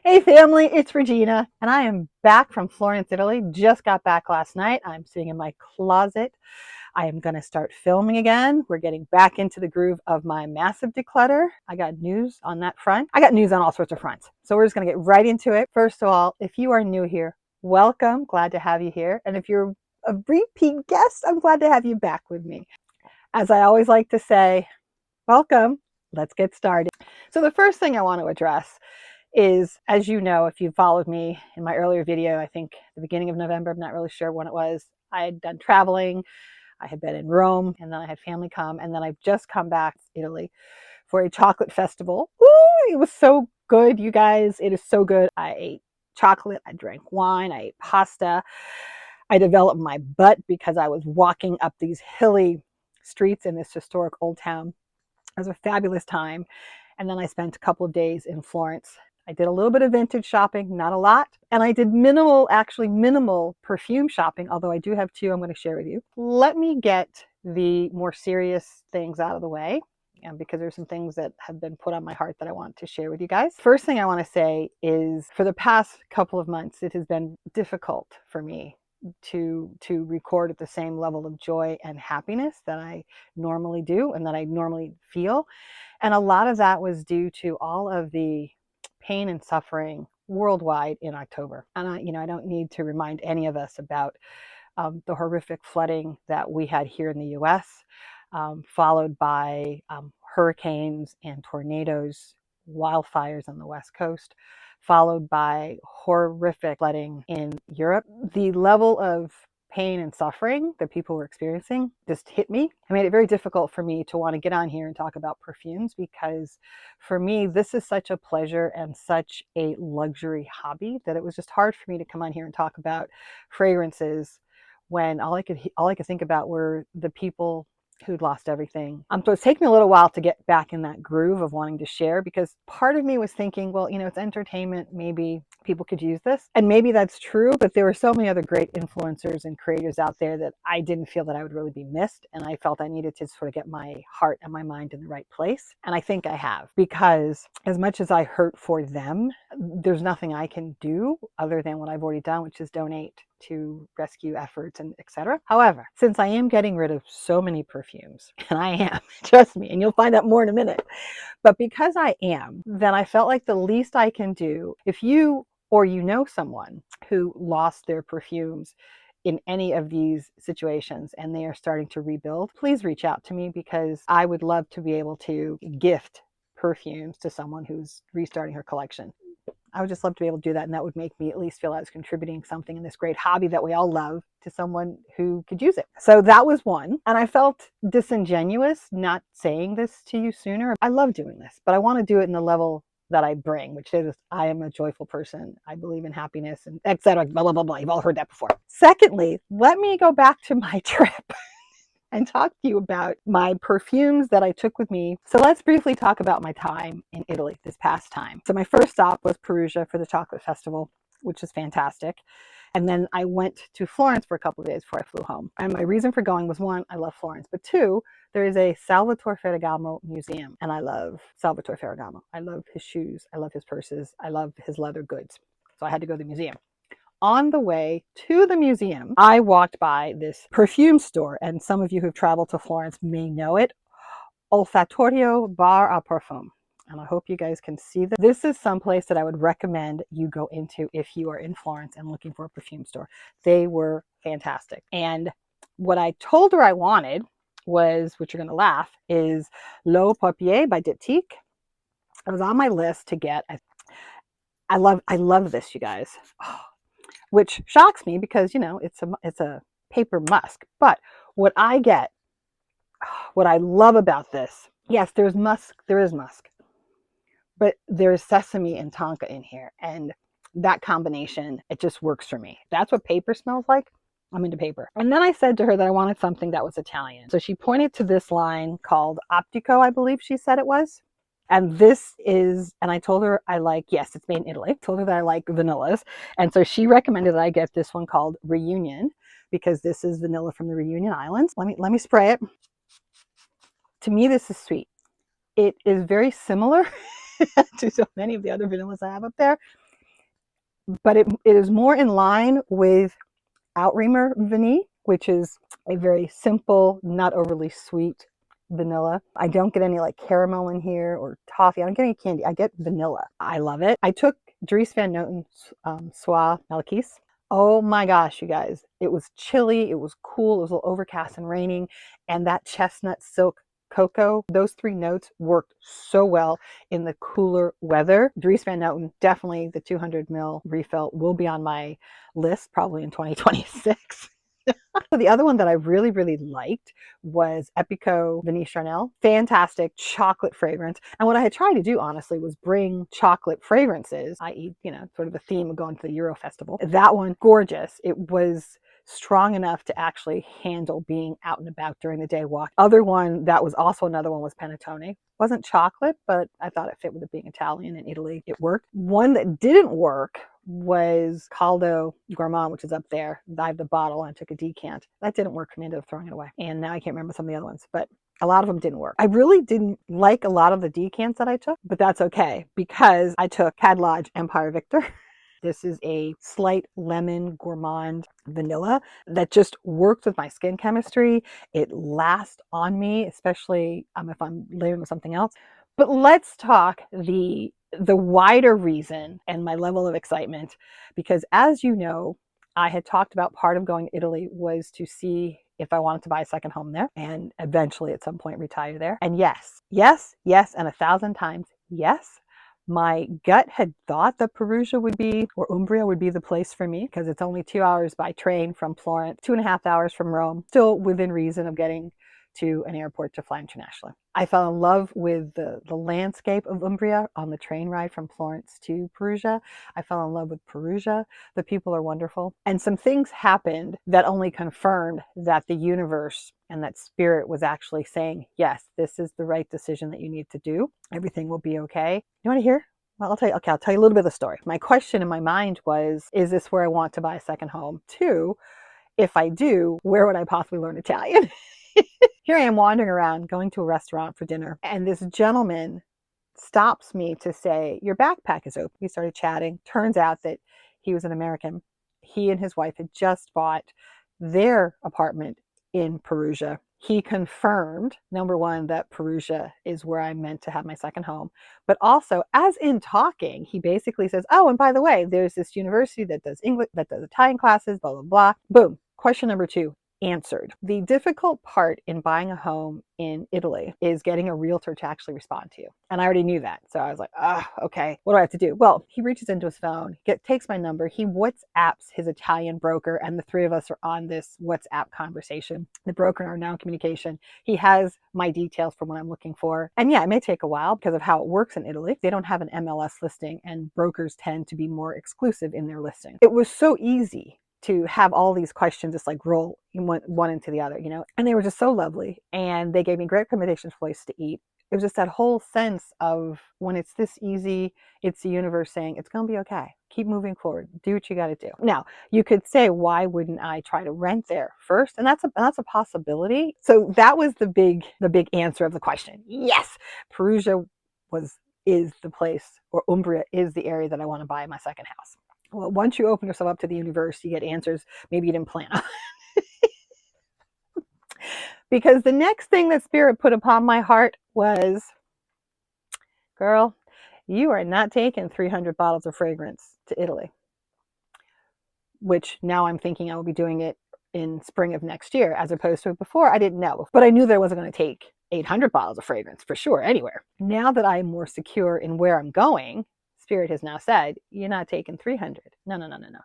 Hey family, it's Regina, and I am back from Florence, Italy. Just got back last night. I'm sitting in my closet. I am going to start filming again. We're getting back into the groove of my massive declutter. I got news on that front. I got news on all sorts of fronts. So we're just going to get right into it. First of all, if you are new here, welcome. Glad to have you here. And if you're a repeat guest, I'm glad to have you back with me. As I always like to say, welcome. Let's get started. So the first thing I want to address is, as you know, if you followed me in my earlier video, I think the beginning of November, I'm not really sure when it was, I had done traveling. I had been in Rome, and then I had family come, and then I've just come back to Italy for a chocolate festival. Ooh, it was so good, you guys. It is so good. I ate chocolate, I drank wine, I ate pasta. I developed my butt because I was walking up these hilly streets in this historic old town. It was a fabulous time. And then I spent a couple of days in Florence. I did a little bit of vintage shopping, not a lot. And I did minimal perfume shopping, although I do have two I'm going to share with you. Let me get the more serious things out of the way, because there's some things that have been put on my heart that I want to share with you guys. First thing I want to say is, for the past couple of months, it has been difficult for me to record at the same level of joy and happiness that I normally do and that I normally feel. And a lot of that was due to all of the pain and suffering worldwide in October. And I don't need to remind any of us about the horrific flooding that we had here in the US, followed by hurricanes and tornadoes, wildfires on the West Coast, followed by horrific flooding in Europe. The level of pain and suffering that people were experiencing just hit me. It made it very difficult for me to want to get on here and talk about perfumes, because for me, this is such a pleasure and such a luxury hobby that it was just hard for me to come on here and talk about fragrances when all I could think about were the people who'd lost everything. So it's taken me a little while to get back in that groove of wanting to share, because part of me was thinking, well, it's entertainment. Maybe people could use this. And maybe that's true, but there were so many other great influencers and creators out there that I didn't feel that I would really be missed. And I felt I needed to sort of get my heart and my mind in the right place. And I think I have, because as much as I hurt for them, there's nothing I can do other than what I've already done, which is donate to rescue efforts and etc. However, since I am getting rid of so many perfumes, and I am, trust me, and you'll find out more in a minute, but because I am, then I felt like the least I can do, if you or someone who lost their perfumes in any of these situations and they are starting to rebuild, please reach out to me, because I would love to be able to gift perfumes to someone who's restarting her collection. I would just love to be able to do that, and that would make me at least feel I was contributing something in this great hobby that we all love to someone who could use it. So that was one, and I felt disingenuous not saying this to you sooner. I love doing this, but I want to do it in the level that I bring, which is I am a joyful person. I believe in happiness and etc. Blah, blah, blah, blah. You've all heard that before. Secondly, let me go back to my trip and talk to you about my perfumes that I took with me. So let's briefly talk about my time in Italy this past time. So my first stop was Perugia for the chocolate festival, which is fantastic. And then I went to Florence for a couple of days before I flew home. And my reason for going was, one, I love Florence, but two, there is a Salvatore Ferragamo museum, and I love Salvatore Ferragamo. I love his shoes, I love his purses, I love his leather goods. So I had to go to the museum. On the way to the museum, I walked by this perfume store, and some of you who've traveled to Florence may know it, Olfattorio Bar a Parfum. And I hope you guys can see this. This is someplace that I would recommend you go into if you are in Florence and looking for a perfume store. They were fantastic. And what I told her I wanted was, which you're going to laugh, is L'Eau Paupier by Diptyque. It was on my list to get. I love this, you guys. Oh, which shocks me, because it's a paper musk. But what I love about this, yes, there is musk, but there's sesame and tonka in here, and that combination, it just works for me. That's what paper smells like. I'm into paper. And then I said to her that I wanted something that was Italian. So she pointed to this line called Optico, I believe she said it was. And this is, and I told her yes, it's made in Italy. I told her that I like vanillas. And so she recommended that I get this one called Reunion, because this is vanilla from the Reunion Islands. Let me spray it. To me, this is sweet. It is very similar to so many of the other vanillas I have up there. but it is more in line with Outremer Vanille, which is a very simple, not overly sweet vanilla. I don't get any like caramel in here or toffee. I don't get any candy. I get vanilla. I love it. I took Dries Van Noten's Soie Malkies. Oh my gosh, you guys. It was chilly. It was cool. It was a little overcast and raining. And that chestnut silk cocoa, those three notes worked so well in the cooler weather. Dries Van Noten, definitely the 200 ml refill will be on my list probably in 2026. The other one that I really, really liked was Epico Vanille Charnel. Fantastic chocolate fragrance. And what I had tried to do, honestly, was bring chocolate fragrances, i.e., sort of the theme of going to the Euro Festival. That one, gorgeous. It was strong enough to actually handle being out and about during the day walk. Other one that was also another one was Panettone. Wasn't chocolate, but I thought it fit with it being Italian in Italy. It worked. One that didn't work was Caldo Gourmand, which is up there. I have the bottle and I took a decant. That didn't work for me. I ended up throwing it away. And now I can't remember some of the other ones, but a lot of them didn't work. I really didn't like a lot of the decants that I took, but that's okay because I took Cadlodge Empire Victor. This is a slight lemon gourmand vanilla that just works with my skin chemistry. It lasts on me, especially if I'm layering with something else. But let's talk the wider reason and my level of excitement, because as you know, I had talked about part of going to Italy was to see if I wanted to buy a second home there and eventually at some point retire there. And yes, and 1,000 times yes. My gut had thought that Perugia would be, or Umbria would be the place for me because it's only 2 hours by train from Florence, 2.5 hours from Rome, still within reason of getting to an airport to fly internationally. I fell in love with the landscape of Umbria on the train ride from Florence to Perugia. I fell in love with Perugia. The people are wonderful. And some things happened that only confirmed that the universe and that spirit was actually saying, yes, this is the right decision that you need to do. Everything will be okay. You want to hear? Well, I'll tell you. Okay, I'll tell you a little bit of the story. My question in my mind was, is this where I want to buy a second home? 2, if I do, where would I possibly learn Italian? Here I am wandering around, going to a restaurant for dinner, and this gentleman stops me to say, your backpack is open. We started chatting. Turns out that he was an American. He and his wife had just bought their apartment in Perugia. He confirmed, number one, that Perugia is where I'm meant to have my second home. But also, as in talking, he basically says, oh, and by the way, there's this university that does English, that does Italian classes, blah, blah, blah. Boom. Question number 2 answered. The difficult part in buying a home in Italy is getting a realtor to actually respond to you. And I already knew that. So I was like, okay, what do I have to do? Well, he reaches into his phone, takes my number, he WhatsApps his Italian broker, and the 3 of us are on this WhatsApp conversation. The broker and I are now in communication. He has my details for what I'm looking for. And yeah, it may take a while because of how it works in Italy. They don't have an MLS listing and brokers tend to be more exclusive in their listing. It was so easy to have all these questions just like roll one into the other, and they were just so lovely. And they gave me great recommendations for places to eat. It was just that whole sense of when it's this easy, it's the universe saying it's going to be okay. Keep moving forward. Do what you got to do. Now, you could say, why wouldn't I try to rent there first? And that's a possibility. So that was the big answer of the question. Yes, Perugia is the place, or Umbria is the area that I want to buy my second house. Well, once you open yourself up to the universe, you get answers maybe you didn't plan on. Because the next thing that Spirit put upon my heart was, girl, you are not taking 300 bottles of fragrance to Italy. Which now I'm thinking I will be doing it in spring of next year, as opposed to before I didn't know. But I knew that I wasn't going to take 800 bottles of fragrance for sure anywhere. Now that I'm more secure in where I'm going, Spirit has now said, you're not taking 300. No,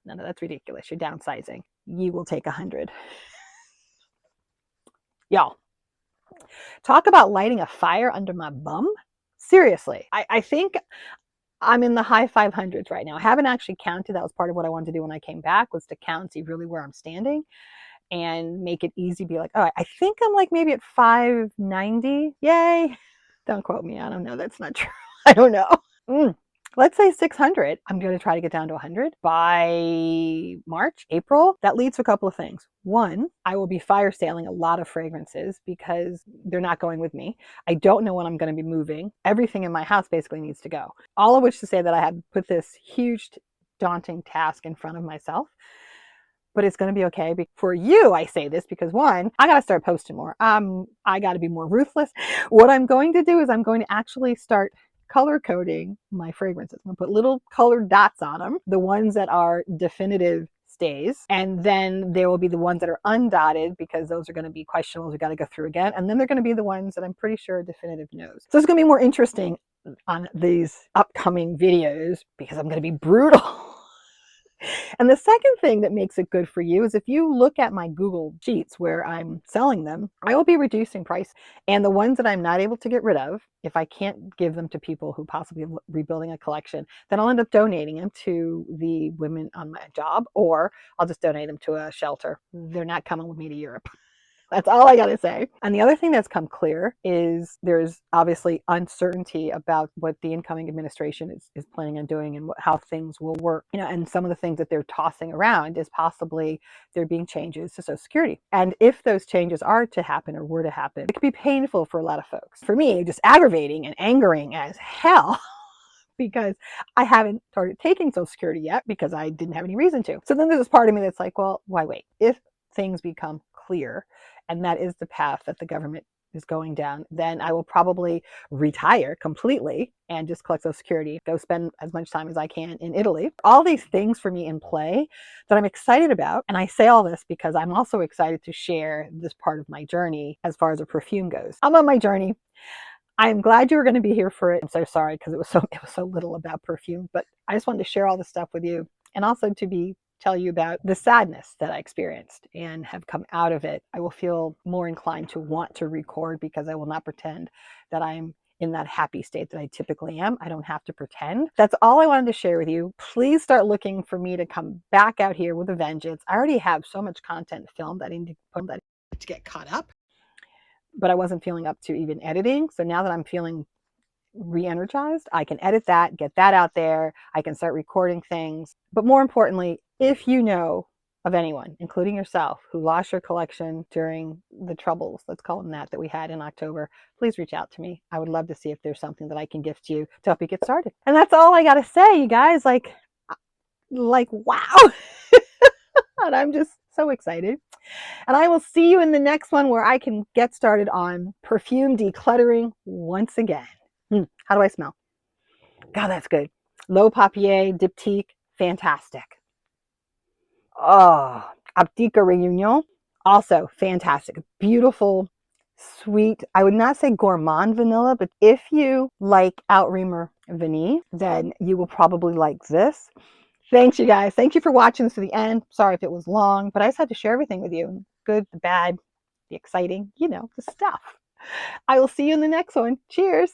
that's ridiculous. You're downsizing. You will take 100. Y'all, talk about lighting a fire under my bum. Seriously, I think I'm in the high 500s right now. I haven't actually counted. That was part of what I wanted to do when I came back, was to count, see really where I'm standing and make it easy. Be like, oh, I think I'm like maybe at 590. Yay. Don't quote me. I don't know. That's not true. I don't know. Let's say 600. I'm going to try to get down to 100 by March, April. That leads to a couple of things. One, I will be fire saling a lot of fragrances because they're not going with me. I don't know when I'm going to be moving. Everything in my house basically needs to go. All of which to say that I had put this huge daunting task in front of myself. But it's going to be okay. For you, I say this because one, I got to start posting more. I got to be more ruthless. What I'm going to do is I'm going to actually start color coding my fragrances. I'm going to put little colored dots on them, the ones that are definitive stays, and then there will be the ones that are undotted because those are going to be questionables we got to go through again, and then they're going to be the ones that I'm pretty sure are definitive no's. So it's going to be more interesting on these upcoming videos because I'm going to be brutal. And the second thing that makes it good for you is if you look at my Google Sheets where I'm selling them, I will be reducing price. And the ones that I'm not able to get rid of, if I can't give them to people who possibly are rebuilding a collection, then I'll end up donating them to the women on my job, or I'll just donate them to a shelter. They're not coming with me to Europe. That's all I got to say. And the other thing that's come clear is there's obviously uncertainty about what the incoming administration is planning on doing and how things will work. And some of the things that they're tossing around is possibly there being changes to Social Security. And if those changes are to happen or were to happen, it could be painful for a lot of folks. For me, just aggravating and angering as hell. Because I haven't started taking Social Security yet because I didn't have any reason to. So then there's this part of me that's like, well, why wait? If things become clear and that is the path that the government is going down, then I will probably retire completely and just collect Social Security, go spend as much time as I can in Italy. All these things for me in play that I'm excited about. And I say all this because I'm also excited to share this part of my journey as far as a perfume goes. I'm on my journey. I'm glad you were going to be here for it. I'm so sorry because it was so little about perfume, but I just wanted to share all this stuff with you and also to tell you about the sadness that I experienced and have come out of it. I will feel more inclined to want to record because I will not pretend that I'm in that happy state that I typically am. I don't have to pretend. That's all I wanted to share with you. Please start looking for me to come back out here with a vengeance. I already have so much content filmed that I need to get caught up, but I wasn't feeling up to even editing. So now that I'm feeling re-energized, I can edit that, get that out there. I can start recording things. But more importantly, if you know of anyone, including yourself, who lost your collection during the troubles, let's call them that we had in October, please reach out to me. I would love to see if there's something that I can gift you to help you get started. And that's all I got to say, you guys. Like wow. And I'm just so excited. And I will see you in the next one where I can get started on perfume decluttering once again. How do I smell? God, that's good. L'Eau Papier Diptyque, fantastic. Oh, Optica Réunion, also fantastic. Beautiful, sweet. I would not say gourmand vanilla, but if you like Outremer Vanille, then you will probably like this. Thanks, you guys. Thank you for watching this to the end. Sorry if it was long, but I just had to share everything with you. Good, the bad, the exciting, the stuff. I will see you in the next one. Cheers.